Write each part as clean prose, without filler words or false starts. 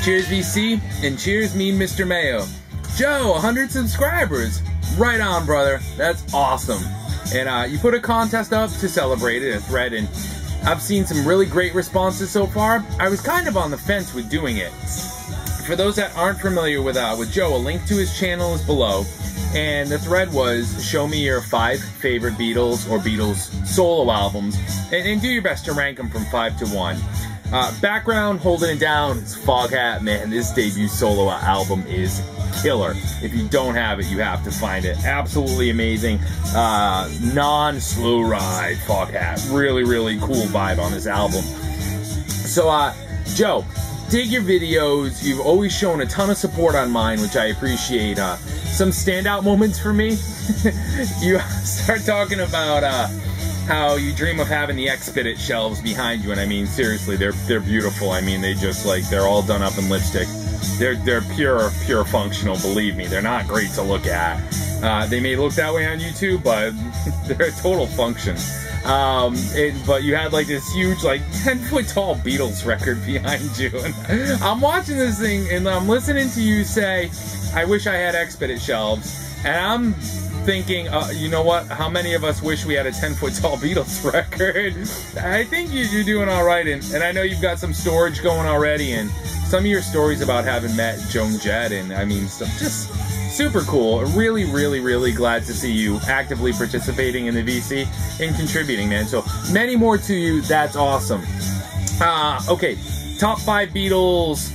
Cheers VC, and cheers me Mr. Mayo. Joe, 100 subscribers. Right on, brother. That's awesome. And you put a contest up to celebrate it, a thread, and I've seen some really great responses so far. I was kind of on the fence with doing it. For those that aren't familiar with Joe, a link to his channel is below. And the thread was, show me your 5 favorite Beatles or Beatles solo albums, and do your best to rank them from 5 to 1. Background, holding it down, it's Foghat. Man, this debut solo album is killer. If you don't have it, you have to find it. Absolutely amazing. Non-slow ride Foghat. Really, really cool vibe on this album. So, Joe, dig your videos. You've always shown a ton of support on mine, which I appreciate. Some standout moments for me. You start talking about how you dream of having the Expedit shelves behind you, and I mean, seriously, they're beautiful. I mean, they're all done up in lipstick. They're pure functional, believe me. They're not great to look at. They may look that way on YouTube, but they're a total function. But you had like this huge, like 10-foot tall Beatles record behind you, and I'm watching this thing and I'm listening to you say, I wish I had Expedit shelves, and I'm thinking, you know what, how many of us wish we had a 10-foot tall Beatles record? I think you're doing all right, and I know you've got some storage going already, and some of your stories about having met Joan Jett, and I mean, just super cool. Really, really, really glad to see you actively participating in the VC and contributing, man. So many more to you. That's awesome. Okay, top 5 Beatles,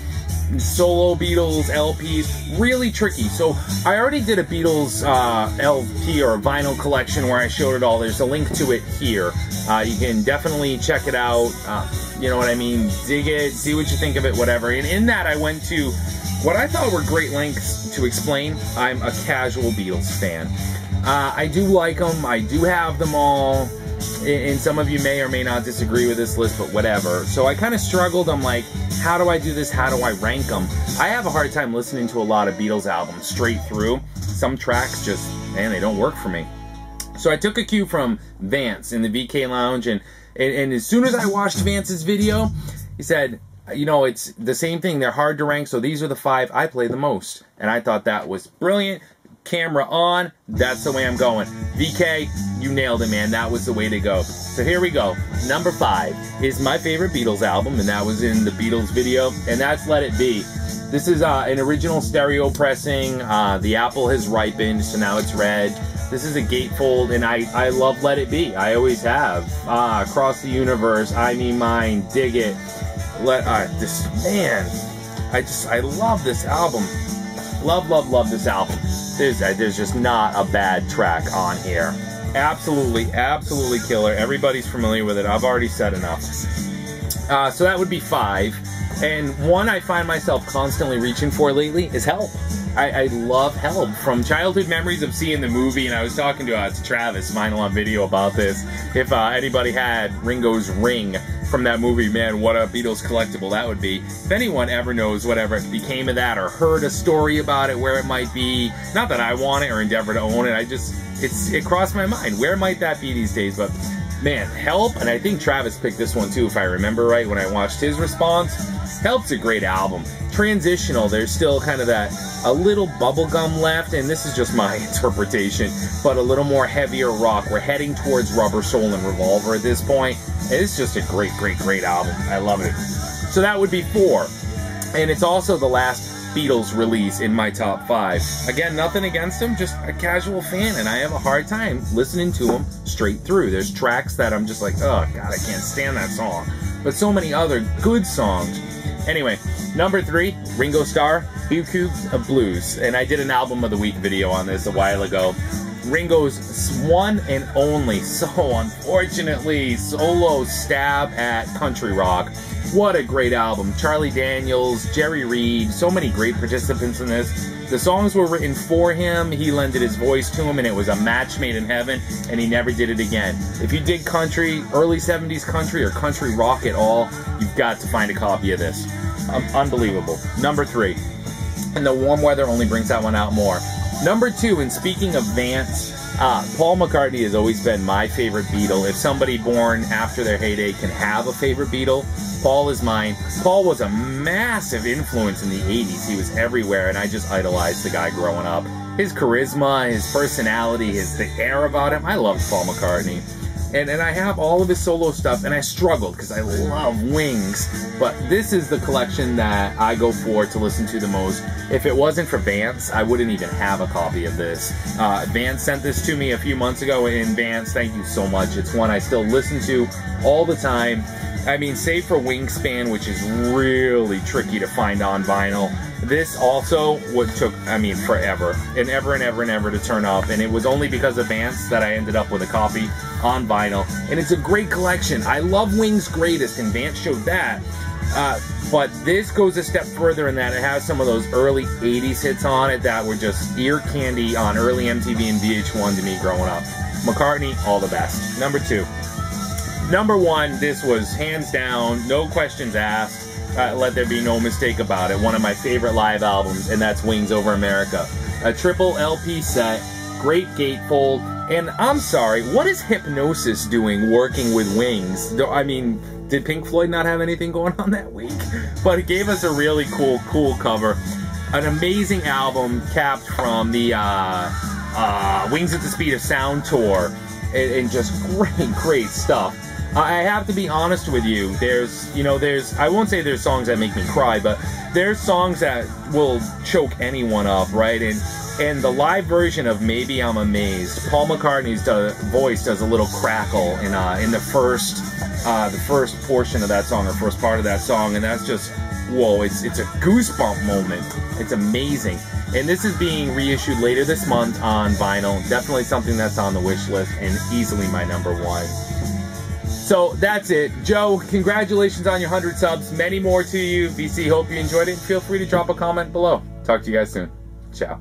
solo Beatles, LPs, really tricky. So I already did a Beatles LP or vinyl collection where I showed it all. There's a link to it here. You can definitely check it out. You know what I mean? Dig it, see what you think of it, whatever. And in that I went to what I thought were great lengths to explain. I'm a casual Beatles fan. I do like them. I do have them all. And some of you may or may not disagree with this list, but whatever. So I kind of struggled. I'm like, how do I do this? How do I rank them? I have a hard time listening to a lot of Beatles albums straight through. Some tracks just, man, they don't work for me. So I took a cue from Vance in the VK Lounge, and as soon as I watched Vance's video, he said, you know, it's the same thing. They're hard to rank, so these are the 5 I play the most. And I thought that was brilliant. Camera on, that's the way I'm going. VK, you nailed it, man. That was the way to go. So here we go. Number 5 is my favorite Beatles album, and that was in the Beatles video, and that's Let It Be. This is an original stereo pressing. The apple has ripened, so now it's red. This is a gatefold, and I love Let It Be. I always have. Across the Universe, I Need Mine, dig it. Man, I love this album. Love this album. There's just not a bad track on here. Absolutely killer. Everybody's familiar with it. I've already said enough. So that would be 5. And one I find myself constantly reaching for lately is Help. I love Help. From childhood memories of seeing the movie, and I was talking to Travis, Vinyl on Video, about this. If anybody had Ringo's ring from that movie, man, what a Beatles collectible that would be. If anyone ever knows whatever became of that or heard a story about it, where it might be, not that I want it or endeavor to own it, it crossed my mind. Where might that be these days? But man, Help, and I think Travis picked this one too, if I remember right, when I watched his response. Help's a great album. Transitional, there's still kind of a little bubblegum left, and this is just my interpretation, but a little more heavier rock. We're heading towards Rubber Soul and Revolver at this point. It's just a great album. I love it. So that would be 4. And it's also the last Beatles release in my top 5. Again, nothing against them, just a casual fan, and I have a hard time listening to them straight through. There's tracks that I'm just like, oh God, I can't stand that song. But so many other good songs. Anyway, number 3, Ringo Starr, Bucubes of Blues. And I did an Album of the Week video on this a while ago. Ringo's one and only, so unfortunately, solo stab at country rock. What a great album. Charlie Daniels, Jerry Reed, so many great participants in this. The songs were written for him, he lended his voice to him, and it was a match made in heaven, and he never did it again. If you dig country, early 70s country, or country rock at all, you've got to find a copy of this. Unbelievable. Number 3. And the warm weather only brings that one out more. Number 2, and speaking of Vance, Paul McCartney has always been my favorite Beatle. If somebody born after their heyday can have a favorite Beatle, Paul is mine. Paul was a massive influence in the 80s. He was everywhere, and I just idolized the guy growing up. His charisma, his personality, the air about him. I loved Paul McCartney. And I have all of his solo stuff, and I struggled because I love Wings. But this is the collection that I go for to listen to the most. If it wasn't for Vance, I wouldn't even have a copy of this. Vance sent this to me a few months ago, and Vance, thank you so much. It's one I still listen to all the time. I mean, save for Wingspan, which is really tricky to find on vinyl. This also took, I mean, forever and ever to turn up, and it was only because of Vance that I ended up with a copy on vinyl. And it's a great collection. I love Wings' Greatest, and Vance showed that. But this goes a step further in that it has some of those early 80s hits on it that were just ear candy on early MTV and VH1 to me growing up. McCartney, all the best. Number 2. Number 1, this was hands down, no questions asked. Let there be no mistake about it. One of my favorite live albums, and that's Wings Over America. A triple LP set, great gatefold, and I'm sorry, what is Hypnosis doing working with Wings? I mean, did Pink Floyd not have anything going on that week? But it gave us a really cool cover. An amazing album capped from the Wings at the Speed of Sound tour, and just great stuff. I have to be honest with you, I won't say there's songs that make me cry, but there's songs that will choke anyone up, right? And the live version of Maybe I'm Amazed, Paul McCartney's voice does a little crackle in the first portion of that song, or first part of that song, and that's just, whoa, it's a goosebump moment. It's amazing. And this is being reissued later this month on vinyl. Definitely something that's on the wish list, and easily my number 1. So that's it. Joe, congratulations on your 100 subs. Many more to you. VC, hope you enjoyed it. Feel free to drop a comment below. Talk to you guys soon. Ciao.